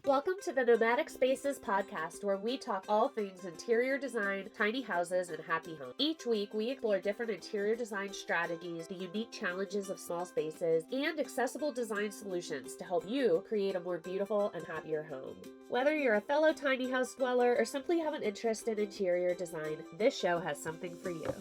Welcome to the Nomadic Spaces podcast, where we talk all things interior design, tiny houses, and happy homes. Each week, we explore different interior design strategies, the unique challenges of small spaces, and accessible design solutions to help you create a more beautiful and happier home. Whether you're a fellow tiny house dweller or simply have an interest in interior design, this show has something for you.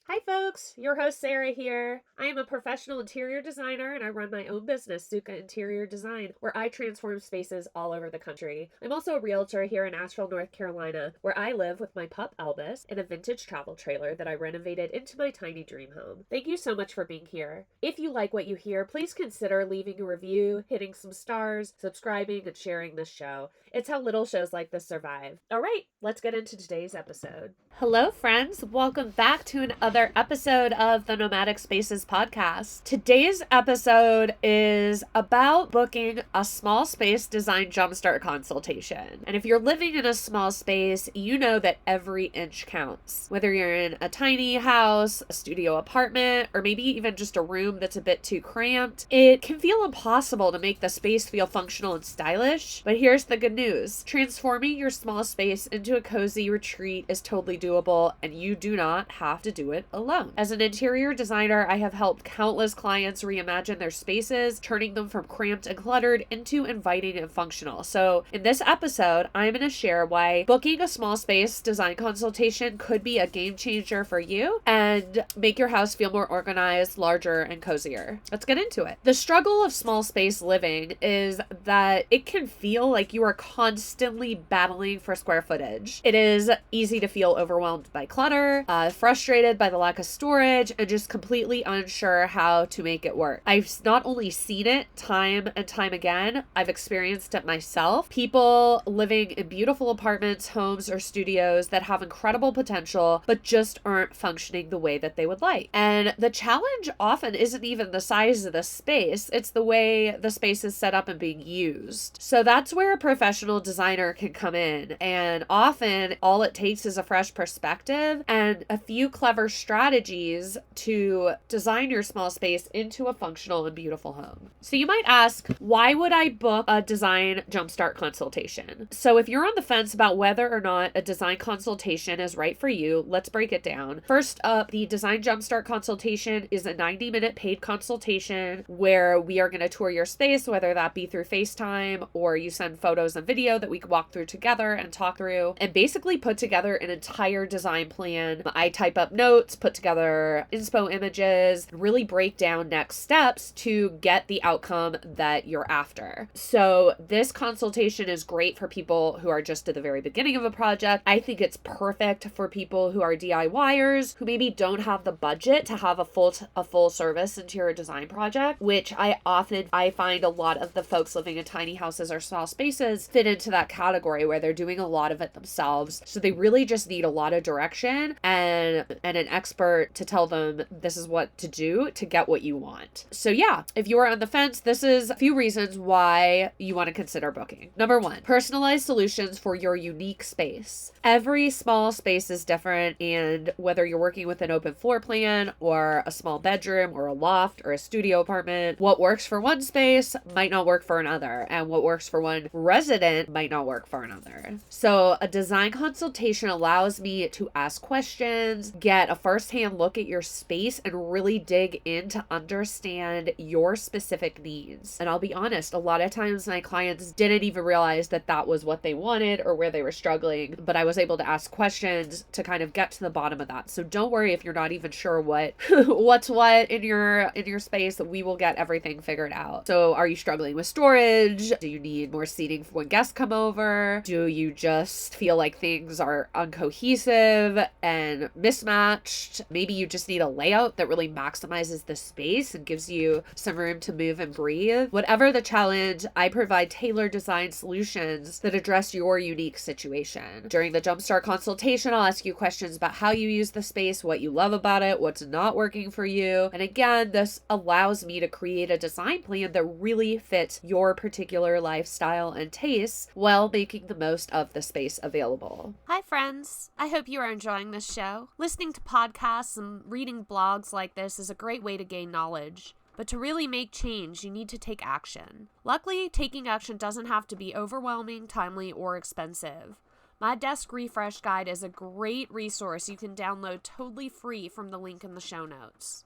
Hi folks, your host Sarah here. I am a professional interior designer and I run my own business, Suka Interior Design, where I transform spaces all over the country. I'm also a realtor here in Asheville, North Carolina, where I live with my pup Elvis in a vintage travel trailer that I renovated into my tiny dream home. Thank you so much for being here. If you like what you hear, please consider leaving a review, hitting some stars, subscribing, and sharing this show. It's how little shows like this survive. All right, let's get into today's episode. Hello, friends. Welcome back to another episode of the Nomadic Spaces podcast. Today's episode is about booking a small space design jumpstart consultation. And if you're living in a small space, you know that every inch counts. Whether you're in a tiny house, a studio apartment, or maybe even just a room that's a bit too cramped, it can feel impossible to make the space feel functional and stylish. But here's the good news. Transforming your small space into a cozy retreat is totally doable, and you do not have to do it alone. As an interior designer, I have helped countless clients reimagine their spaces, turning them from cramped and cluttered into inviting and functional. So in this episode, I'm going to share why booking a small space design consultation could be a game changer for you and make your house feel more organized, larger, and cozier. Let's get into it. The struggle of small space living is that it can feel like you are constantly battling for square footage. It is easy to feel overwhelmed by clutter, frustrated by the lack of storage, and just completely unsure how to make it work. I've not only seen it time and time again, I've experienced it myself. People living in beautiful apartments, homes, or studios that have incredible potential, but just aren't functioning the way that they would like. And the challenge often isn't even the size of the space, it's the way the space is set up and being used. So that's where a professional designer can come in. And often all it takes is a fresh perspective and a few clever strategies to design your small space into a functional and beautiful home. So you might ask, why would I book a design jumpstart consultation? So if you're on the fence about whether or not a design consultation is right for you, let's break it down. First up, the design jumpstart consultation is a 90-minute paid consultation where we are going to tour your space, whether that be through FaceTime or you send photos and video that we can walk through together and talk through and basically put together an entire design plan. I type up notes, put together inspo images, really break down next steps to get the outcome that you're after. So this consultation is great for people who are just at the very beginning of a project. I think it's perfect for people who are DIYers, who maybe don't have the budget to have a full service interior design project, which I find a lot of the folks living in tiny houses or small spaces fit into that category where they're doing a lot of it themselves. So they really just need a lot of direction and an expert to tell them this is what to do to get what you want. So yeah, if you are on the fence, this is a few reasons why you want to consider booking. Number one, personalized solutions for your unique space. Every small space is different, and whether you're working with an open floor plan or a small bedroom or a loft or a studio apartment, what works for one space might not work for another, and what works for one resident might not work for another. So a design consultation allows me to ask questions, get a first-hand look at your space, and really dig in to understand your specific needs. And I'll be honest, a lot of times my clients didn't even realize that that was what they wanted or where they were struggling, but I was able to ask questions to kind of get to the bottom of that. So don't worry if you're not even sure what's what in your space. We will get everything figured out. So are you struggling with storage? Do you need more seating for when guests come over? Do you just feel like things are uncohesive and mismatched? Maybe you just need a layout that really maximizes the space and gives you some room to move and breathe. Whatever the challenge, I provide tailored design solutions that address your unique situation. During the Jumpstart consultation, I'll ask you questions about how you use the space, what you love about it, what's not working for you. And again, this allows me to create a design plan that really fits your particular lifestyle and tastes while making the most of the space available. Hi friends, I hope you are enjoying this show. Listening to podcasts and reading blogs like this is a great way to gain knowledge. But to really make change, you need to take action. Luckily, taking action doesn't have to be overwhelming, timely, or expensive. My Desk Refresh Guide is a great resource you can download totally free from the link in the show notes.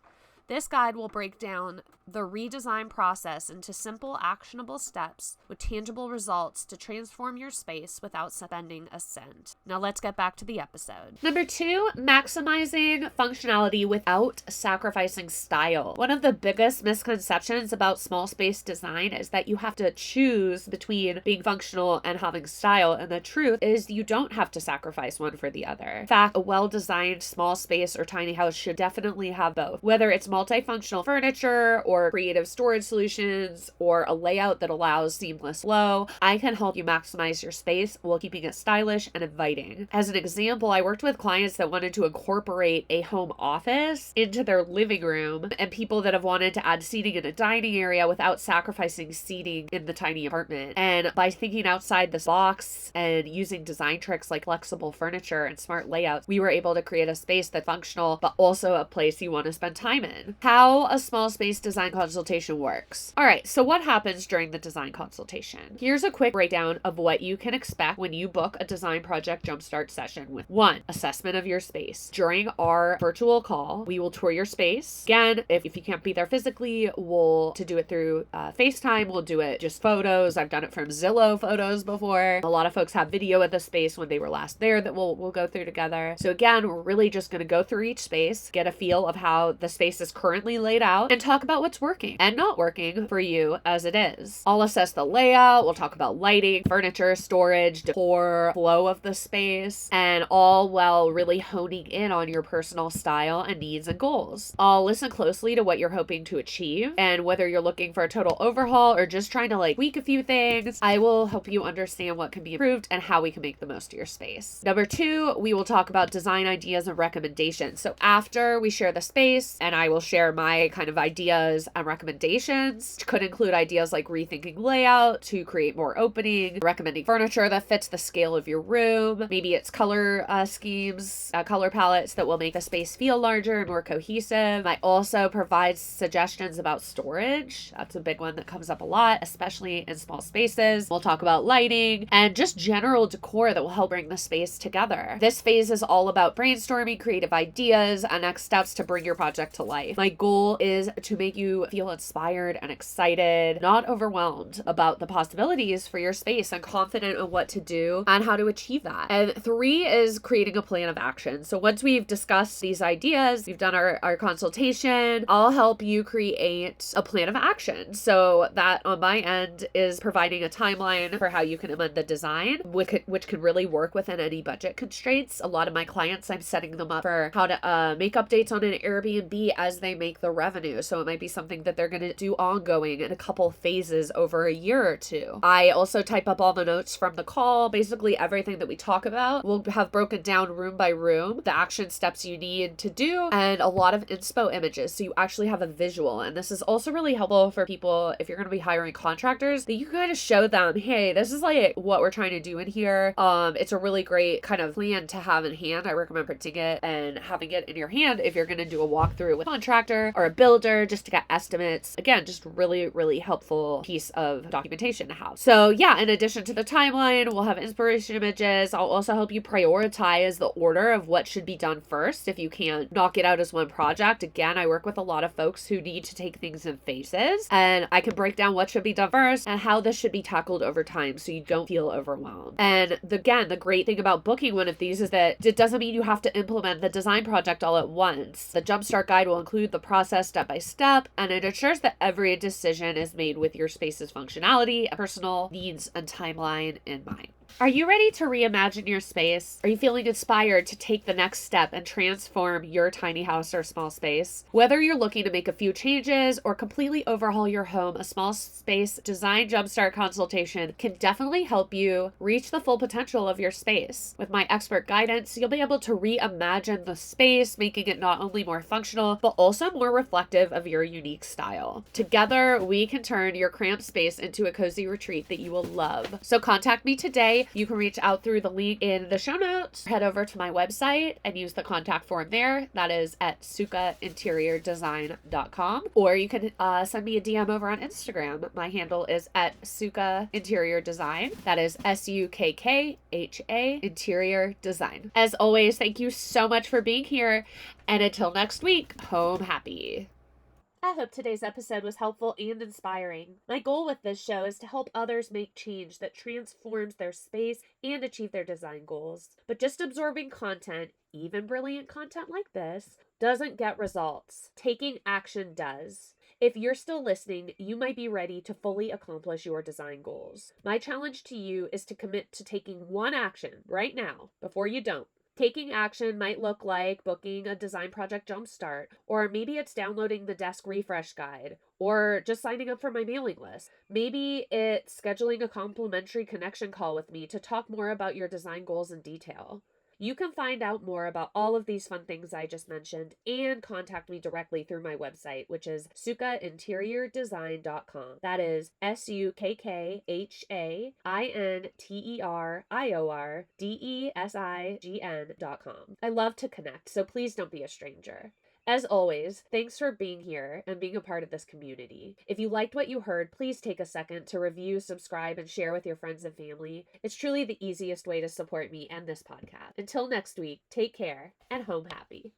This guide will break down the redesign process into simple, actionable steps with tangible results to transform your space without spending a cent. Now let's get back to the episode. Number 2, maximizing functionality without sacrificing style. One of the biggest misconceptions about small space design is that you have to choose between being functional and having style, and the truth is you don't have to sacrifice one for the other. In fact, a well-designed small space or tiny house should definitely have both. Whether it's multifunctional furniture or creative storage solutions or a layout that allows seamless flow, I can help you maximize your space while keeping it stylish and inviting. As an example, I worked with clients that wanted to incorporate a home office into their living room and people that have wanted to add seating in a dining area without sacrificing seating in the tiny apartment. And by thinking outside this box and using design tricks like flexible furniture and smart layouts, we were able to create a space that's functional but also a place you want to spend time in. How a small space design consultation works. All right, so what happens during the design consultation? Here's a quick breakdown of what you can expect when you book a design project jumpstart session with 1, assessment of your space. During our virtual call, we will tour your space. Again, if you can't be there physically, we'll do it through FaceTime. We'll do it just photos. I've done it from Zillow photos before. A lot of folks have video of the space when they were last there that we'll go through together. So again, we're really just going to go through each space, get a feel of how the space is currently laid out, and talk about what's working and not working for you as it is. I'll assess the layout. We'll talk about lighting, furniture, storage, decor, flow of the space, and all while really honing in on your personal style and needs and goals. I'll listen closely to what you're hoping to achieve, and whether you're looking for a total overhaul or just trying to tweak a few things, I will help you understand what can be improved and how we can make the most of your space. Number 2, we will talk about design ideas and recommendations. So after we share the space, and I will share my kind of ideas and recommendations, which could include ideas like rethinking layout to create more opening, recommending furniture that fits the scale of your room. Maybe it's color schemes, color palettes that will make the space feel larger and more cohesive. I also provide suggestions about storage. That's a big one that comes up a lot, especially in small spaces. We'll talk about lighting and just general decor that will help bring the space together. This phase is all about brainstorming creative ideas and next steps to bring your project to life. My goal is to make you feel inspired and excited, not overwhelmed about the possibilities for your space, and confident in what to do and how to achieve that. And 3 is creating a plan of action. So once we've discussed these ideas, we've done our consultation, I'll help you create a plan of action. So that on my end is providing a timeline for how you can amend the design, which can really work within any budget constraints. A lot of my clients, I'm setting them up for how to make updates on an Airbnb as they make the revenue. So it might be something that they're going to do ongoing in a couple phases over a year or 2. I also type up all the notes from the call. Basically everything that we talk about, we'll have broken down room by room, the action steps you need to do, and a lot of inspo images. So you actually have a visual. And this is also really helpful for people if you're going to be hiring contractors, that you can kind of show them, hey, this is what we're trying to do in here. It's a really great kind of plan to have in hand. I recommend printing it and having it in your hand if you're going to do a walkthrough with a contractor or a builder just to get estimates. Again, just really, really helpful piece of documentation to have. So yeah, in addition to the timeline, we'll have inspiration images. I'll also help you prioritize the order of what should be done first if you can't knock it out as one project. Again, I work with a lot of folks who need to take things in phases, and I can break down what should be done first and how this should be tackled over time so you don't feel overwhelmed. And again, the great thing about booking one of these is that it doesn't mean you have to implement the design project all at once. The Jumpstart Guide will include the process step by step, and it ensures that every decision is made with your space's functionality, personal needs, and timeline in mind. Are you ready to reimagine your space? Are you feeling inspired to take the next step and transform your tiny house or small space? Whether you're looking to make a few changes or completely overhaul your home, a small space design jumpstart consultation can definitely help you reach the full potential of your space. With my expert guidance, you'll be able to reimagine the space, making it not only more functional, but also more reflective of your unique style. Together, we can turn your cramped space into a cozy retreat that you will love. So contact me today way, you can reach out through the link in the show notes. Head over to my website and use the contact form there. That is at sukainteriordesign.com. Or you can send me a DM over on Instagram. My handle is at Sukha Interior Design. That is SUKKHA Interior Design. As always, thank you so much for being here. And until next week, home happy. I hope today's episode was helpful and inspiring. My goal with this show is to help others make change that transforms their space and achieve their design goals. But just absorbing content, even brilliant content like this, doesn't get results. Taking action does. If you're still listening, you might be ready to fully accomplish your design goals. My challenge to you is to commit to taking one action right now before you don't. Taking action might look like booking a design project jumpstart, or maybe it's downloading the desk refresh guide, or just signing up for my mailing list. Maybe it's scheduling a complimentary connection call with me to talk more about your design goals in detail. You can find out more about all of these fun things I just mentioned and contact me directly through my website, which is sukhainteriordesign.com. That is SUKKHAINTERIORDESIGN.com. I love to connect, so please don't be a stranger. As always, thanks for being here and being a part of this community. If you liked what you heard, please take a second to review, subscribe, and share with your friends and family. It's truly the easiest way to support me and this podcast. Until next week, take care and home happy.